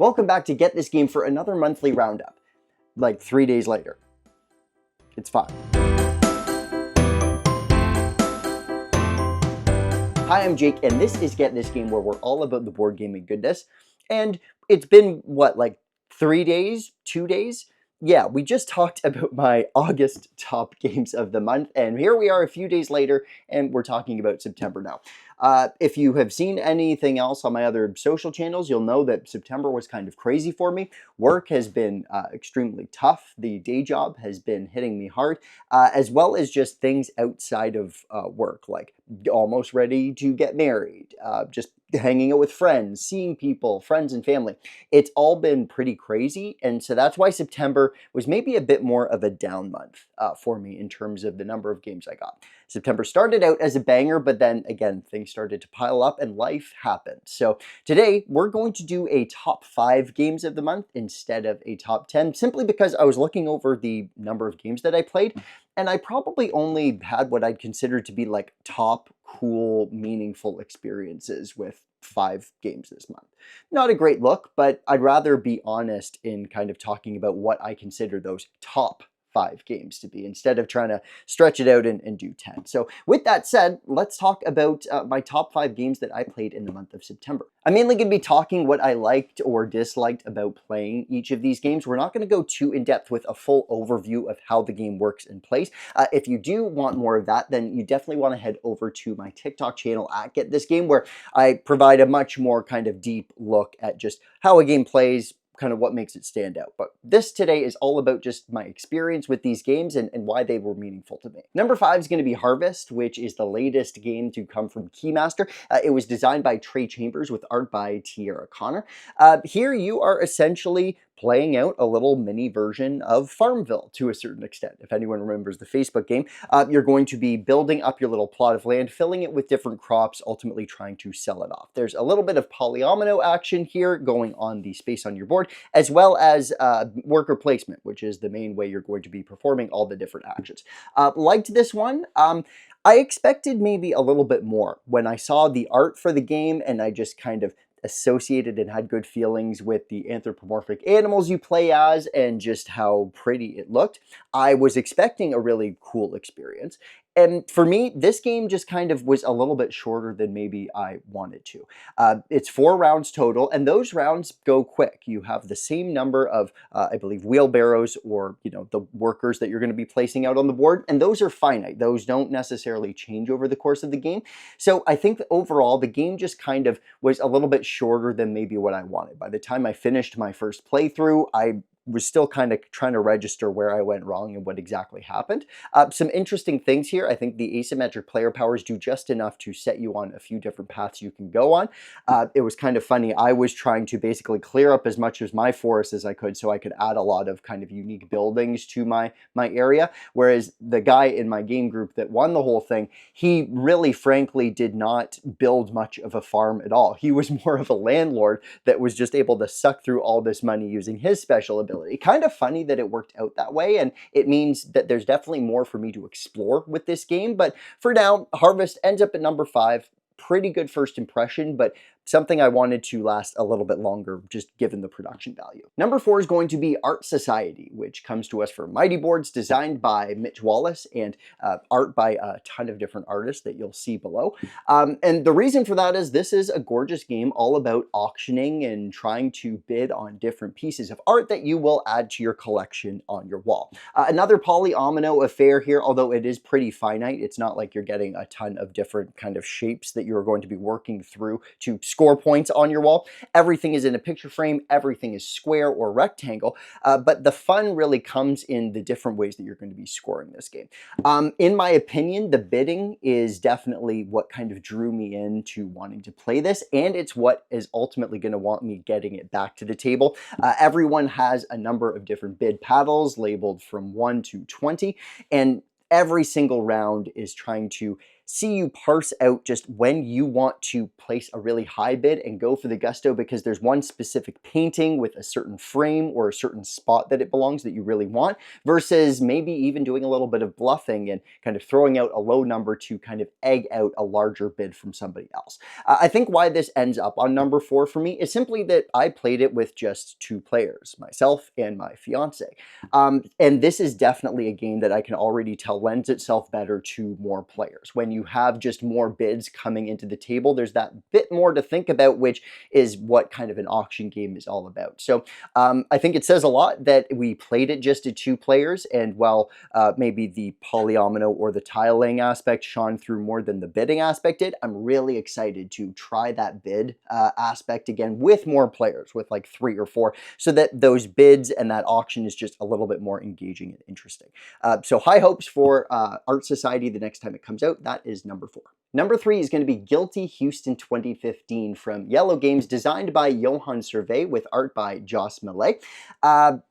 Welcome back to Get This Game for another monthly roundup, like 3 days later. It's fine. Hi, I'm Jake, and this is Get This Game, where we're all about the board gaming goodness. And it's been, what, like 3 days? 2 days? Yeah, we just talked about my August top games of the month, and here we are a few days later, and we're talking about September now. If you have seen anything else on my other social channels, you'll know that September was kind of crazy for me. Work has been extremely tough. The day job has been hitting me hard, as well as just things outside of work, like almost ready to get married, just hanging out with friends, seeing people, friends and family. It's all been pretty crazy, and so that's why September was maybe a bit more of a down month for me in terms of the number of games I got. September started out as a banger, but then again, things started to pile up and life happened. So today we're going to do a top 5 games of the month instead of a top 10, simply because I was looking over the number of games that I played, and I probably only had what I'd consider to be like top cool, meaningful experiences with 5 games this month. Not a great look, but I'd rather be honest in kind of talking about what I consider those top 5 games to be, instead of trying to stretch it out and do 10. So with that said, let's talk about my top 5 games that I played in the month of September. I'm mainly going to be talking what I liked or disliked about playing each of these games. We're not going to go too in depth with a full overview of how the game works and plays. If you do want more of that, then you definitely want to head over to my TikTok channel at Get This Game, where I provide a much more kind of deep look at just how a game plays, kind of what makes it stand out. But this today is all about just my experience with these games and why they were meaningful to me. Number 5 is going to be Harvest, which is the latest game to come from Keymaster. It was designed by Trey Chambers with art by Tierra Connor. Here you are essentially playing out a little mini version of Farmville to a certain extent. If anyone remembers the Facebook game, you're going to be building up your little plot of land, filling it with different crops, ultimately trying to sell it off. There's a little bit of polyomino action here going on the space on your board, as well as worker placement, which is the main way you're going to be performing all the different actions. Liked this one. I expected maybe a little bit more when I saw the art for the game, and I just kind of associated and had good feelings with the anthropomorphic animals you play as and just how pretty it looked. I was expecting a really cool experience. And for me, this game just kind of was a little bit shorter than maybe I wanted to. It's 4 rounds total, and those rounds go quick. You have the same number of, I believe, wheelbarrows or, the workers that you're going to be placing out on the board, and those are finite. Those don't necessarily change over the course of the game. So I think that overall, the game just kind of was a little bit shorter than maybe what I wanted. By the time I finished my first playthrough, I was still kind of trying to register where I went wrong and what exactly happened. Some interesting things here. I think the asymmetric player powers do just enough to set you on a few different paths you can go on. It was kind of funny. I was trying to basically clear up as much of my forest as I could so I could add a lot of kind of unique buildings to my area. Whereas the guy in my game group that won the whole thing, he really frankly did not build much of a farm at all. He was more of a landlord that was just able to suck through all this money using his special ability. Kind of funny that it worked out that way, and it means that there's definitely more for me to explore with this game. But for now, Harvest ends up at number 5. Pretty good first impression, but something I wanted to last a little bit longer, just given the production value. Number 4 is going to be Art Society, which comes to us from Mighty Boards, designed by Mitch Wallace, and art by a ton of different artists that you'll see below. And the reason for that is this is a gorgeous game all about auctioning and trying to bid on different pieces of art that you will add to your collection on your wall. Another polyomino affair here, although it is pretty finite. It's not like you're getting a ton of different kind of shapes that you're going to be working through to score points on your wall. Everything is in a picture frame. Everything is square or rectangle. But the fun really comes in the different ways that you're going to be scoring this game. In my opinion, the bidding is definitely what kind of drew me into wanting to play this, and it's what is ultimately going to want me getting it back to the table. Everyone has a number of different bid paddles labeled from 1 to 20, and every single round is trying to see you parse out just when you want to place a really high bid and go for the gusto because there's one specific painting with a certain frame or a certain spot that it belongs that you really want, versus maybe even doing a little bit of bluffing and kind of throwing out a low number to kind of egg out a larger bid from somebody else. I think why this ends up on number 4 for me is simply that I played it with just 2 players, myself and my fiance. And this is definitely a game that I can already tell lends itself better to more players. When you have just more bids coming into the table, there's that bit more to think about, which is what kind of an auction game is all about. So I think it says a lot that we played it just to 2 players, and while maybe the polyomino or the tile laying aspect shone through more than the bidding aspect did, I'm really excited to try that bid aspect again with more players, with like 3 or 4, so that those bids and that auction is just a little bit more engaging and interesting. So high hopes for Art Society the next time it comes out. That is number 4. Number 3 is going to be Guilty Houston 2015 from Yellow Games, designed by Johan Survey with art by Joss Millet.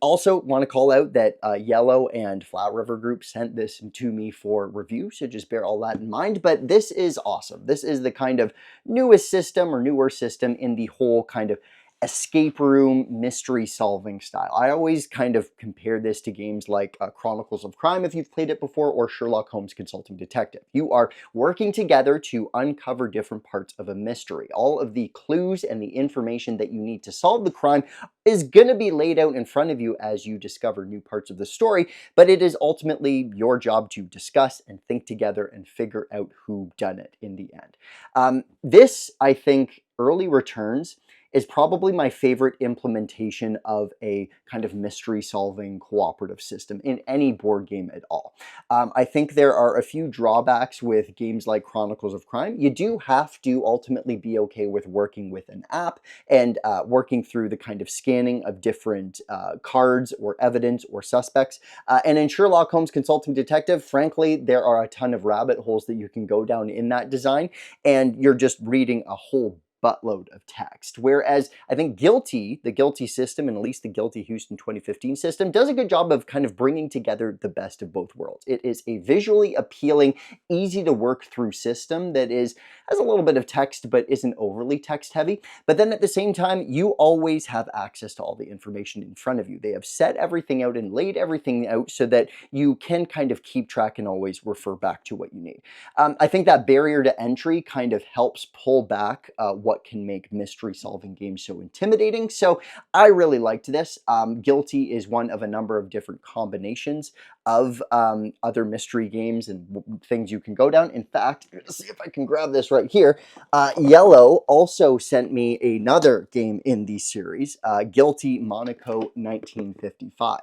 Also want to call out that Yellow and Flower River Group sent this to me for review, so just bear all that in mind. But this is awesome. This is the kind of newest system or newer system in the whole kind of escape room mystery solving style. I always kind of compare this to games like Chronicles of Crime, if you've played it before, or Sherlock Holmes Consulting Detective. You are working together to uncover different parts of a mystery. All of the clues and the information that you need to solve the crime is going to be laid out in front of you as you discover new parts of the story, but it is ultimately your job to discuss and think together and figure out who done it in the end. This, I think, early returns is probably my favorite implementation of a kind of mystery solving cooperative system in any board game at all. I think there are a few drawbacks with games like Chronicles of Crime. You do have to ultimately be okay with working with an app and working through the kind of scanning of different cards or evidence or suspects. And in Sherlock Holmes Consulting Detective, frankly, there are a ton of rabbit holes that you can go down in that design, and you're just reading a whole buttload of text. Whereas I think the Guilty system, and at least the Guilty Houston 2015 system, does a good job of kind of bringing together the best of both worlds. It is a visually appealing, easy to work through system that has a little bit of text but isn't overly text heavy. But then at the same time, you always have access to all the information in front of you. They have set everything out and laid everything out so that you can kind of keep track and always refer back to what you need. I think that barrier to entry kind of helps pull back what can make mystery solving games so intimidating. So I really liked this. Guilty is one of a number of different combinations of other mystery games and things you can go down. In fact, let's see if I can grab this right here. Yellow also sent me another game in the series, Guilty Monaco 1955.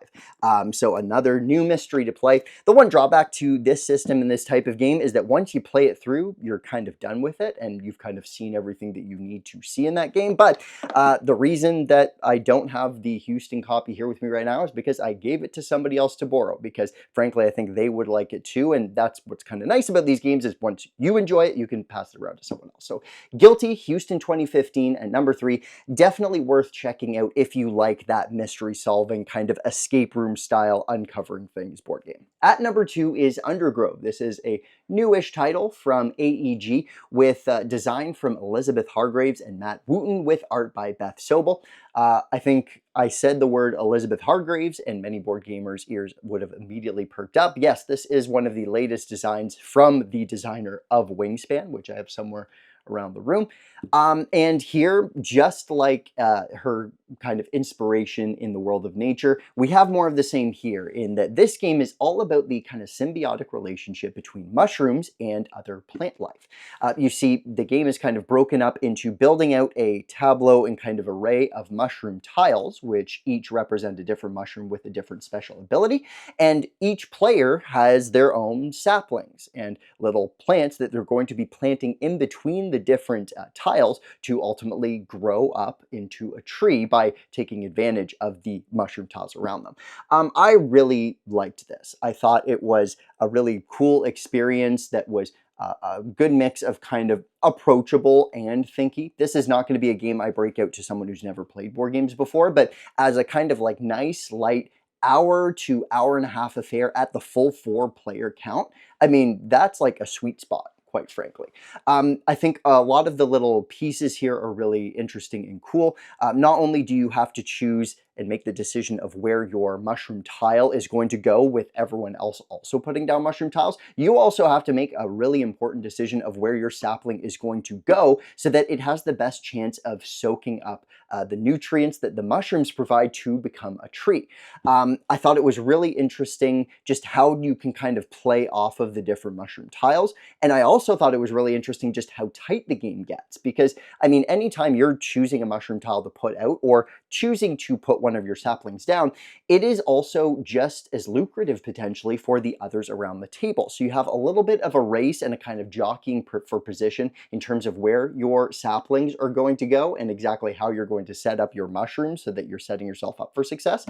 So another new mystery to play. The one drawback to this system and this type of game is that once you play it through, you're kind of done with it and you've kind of seen everything that you need to see in that game. But the reason that I don't have the Houston copy here with me right now is because I gave it to somebody else to borrow, because frankly, I think they would like it too. And that's what's kind of nice about these games, is once you enjoy it, you can pass it around to someone else. So Guilty Houston 2015 and number 3, definitely worth checking out if you like that mystery solving kind of escape room style uncovering things board game. At number 2 is Undergrove. This is a newish title from AEG with design from Elizabeth Hargraves and Matt Wooten with art by Beth Sobel. I think I said the word Elizabeth Hargraves and many board gamers' ears would have immediately perked up. Yes, this is one of the latest designs from the designer of Wingspan, which I have somewhere around the room. And here, just like her kind of inspiration in the world of nature, we have more of the same here, in that this game is all about the kind of symbiotic relationship between mushrooms and other plant life. You see, the game is kind of broken up into building out a tableau and kind of array of mushroom tiles, which each represent a different mushroom with a different special ability. And each player has their own saplings and little plants that they're going to be planting in between the different tiles to ultimately grow up into a tree by taking advantage of the mushroom tiles around them. I really liked this. I thought it was a really cool experience that was a good mix of kind of approachable and thinky. This is not going to be a game I break out to someone who's never played board games before, but as a kind of like nice, light, hour to hour and a half affair at the full 4-player count, I mean, that's like a sweet spot, quite frankly. I think a lot of the little pieces here are really interesting and cool. Not only do you have to choose and make the decision of where your mushroom tile is going to go with everyone else also putting down mushroom tiles, you also have to make a really important decision of where your sapling is going to go so that it has the best chance of soaking up the nutrients that the mushrooms provide to become a tree. I thought it was really interesting just how you can kind of play off of the different mushroom tiles. And I also thought it was really interesting just how tight the game gets, because I mean, anytime you're choosing a mushroom tile to put out or choosing to put one of your saplings down, it is also just as lucrative potentially for the others around the table. So you have a little bit of a race and a kind of jockeying for position in terms of where your saplings are going to go and exactly how you're going to set up your mushrooms so that you're setting yourself up for success.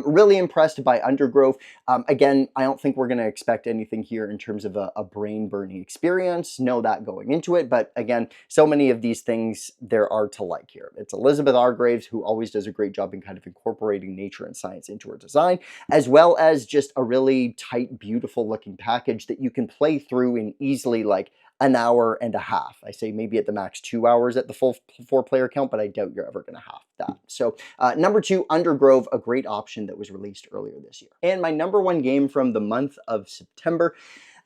Really impressed by Undergrove. Again, I don't think we're going to expect anything here in terms of a brain burning experience. Know that going into it. But again, so many of these things there are to like here. It's Elizabeth Argraves who always does a great job in kind of incorporating nature and science into her design, as well as just a really tight, beautiful looking package that you can play through in easily like an hour and a half. I say maybe at the max 2 hours at the full 4-player count, but I doubt you're ever going to have that. So number 2, Undergrove, a great option that was released earlier this year. And my number 1 game from the month of September,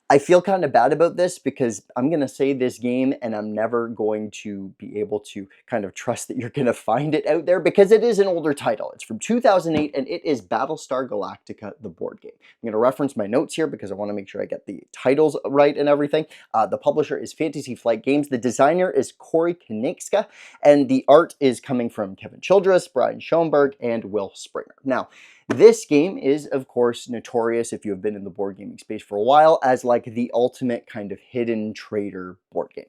I feel kind of bad about this because I'm going to say this game and I'm never going to be able to kind of trust that you're going to find it out there because it is an older title. It's from 2008 and it is Battlestar Galactica, the board game. I'm going to reference my notes here because I want to make sure I get the titles right and everything. The publisher is Fantasy Flight Games. The designer is Corey Konechka, and the art is coming from Kevin Childress, Brian Schoenberg, and Will Springer. Now, this game is, of course, notorious if you have been in the board gaming space for a while as like the ultimate kind of hidden trader board game.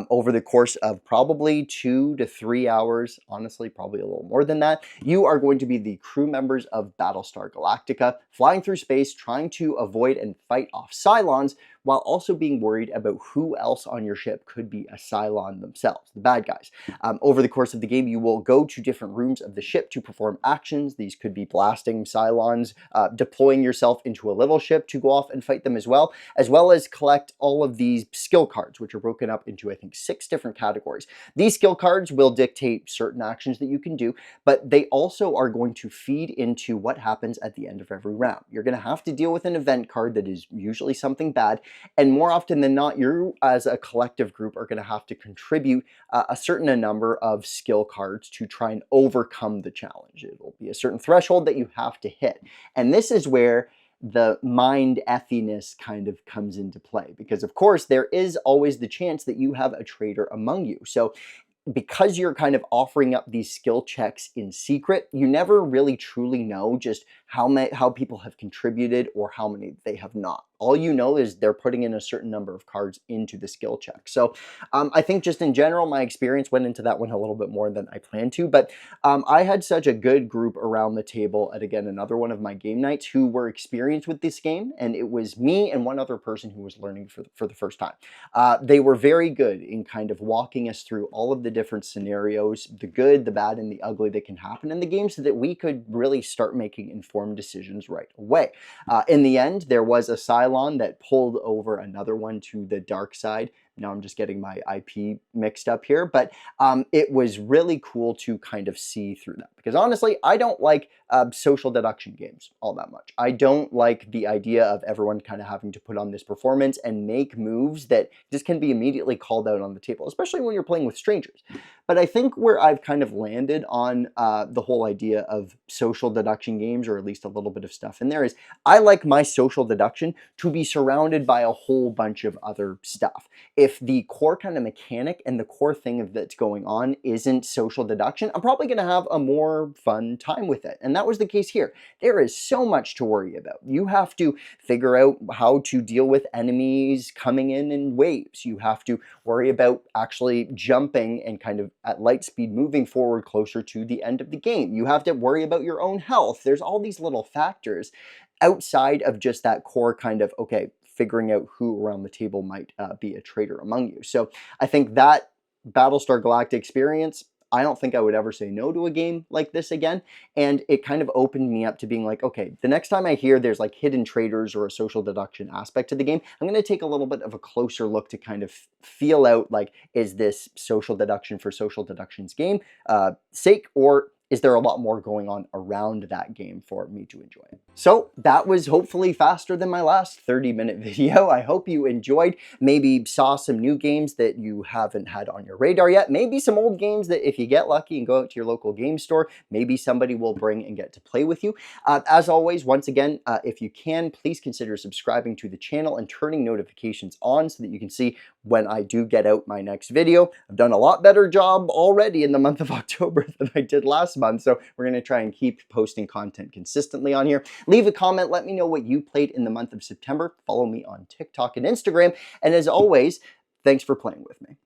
Over the course of probably 2 to 3 hours, honestly, probably a little more than that, you are going to be the crew members of Battlestar Galactica, flying through space, trying to avoid and fight off Cylons, while also being worried about who else on your ship could be a Cylon themselves, the bad guys. Over the course of the game, you will go to different rooms of the ship to perform actions. These could be blasting Cylons, deploying yourself into a little ship to go off and fight them as well as collect all of these skill cards, which are broken up into, I think, 6 different categories. These skill cards will dictate certain actions that you can do, but they also are going to feed into what happens at the end of every round. You're going to have to deal with an event card that is usually something bad, and more often than not, you as a collective group are going to have to contribute a certain number of skill cards to try and overcome the challenge. It will be a certain threshold that you have to hit. And this is where the mind ethiness kind of comes into play, because of course there is always the chance that you have a traitor among you. So because you're kind of offering up these skill checks in secret, you never really truly know just how people have contributed or how many they have not. All you know is they're putting in a certain number of cards into the skill check. So I think just in general, my experience went into that one a little bit more than I planned to, but I had such a good group around the table at, again, another one of my game nights who were experienced with this game, and it was me and one other person who was learning for the first time. They were very good in kind of walking us through all of the different scenarios, the good, the bad, and the ugly that can happen in the game so that we could really start making informed decisions right away. In the end, there was a Cylon that pulled over another one to the dark side. Now I'm just getting my IP mixed up here, but it was really cool to kind of see through that, because honestly, I don't like social deduction games all that much. I don't like the idea of everyone kind of having to put on this performance and make moves that just can be immediately called out on the table, especially when you're playing with strangers. But I think where I've kind of landed on the whole idea of social deduction games, or at least a little bit of stuff in there, is I like my social deduction to be surrounded by a whole bunch of other stuff. If the core kind of mechanic and the core thing that's going on isn't social deduction, I'm probably going to have a more fun time with it. And that was the case here. There is so much to worry about. You have to figure out how to deal with enemies coming in waves. You have to worry about actually jumping and kind of at light speed moving forward closer to the end of the game. You have to worry about your own health. There's all these little factors outside of just that core kind of, okay, figuring out who around the table might be a traitor among you. So I think that Battlestar Galactica experience, I don't think I would ever say no to a game like this again. And it kind of opened me up to being like, okay, the next time I hear there's like hidden traders or a social deduction aspect to the game, I'm going to take a little bit of a closer look to kind of feel out like, is this social deduction for social deduction's game sake, or is there a lot more going on around that game for me to enjoy? So that was hopefully faster than my last 30-minute video. I hope you enjoyed, maybe saw some new games that you haven't had on your radar yet, maybe some old games that if you get lucky and go out to your local game store, maybe somebody will bring and get to play with you. As always, once again, if you can, please consider subscribing to the channel and turning notifications on so that you can see when I do get out my next video. I've done a lot better job already in the month of October than I did last month, so we're going to try and keep posting content consistently on here. Leave a comment, let me know what you played in the month of September. Follow me on TikTok and Instagram, and as always, thanks for playing with me.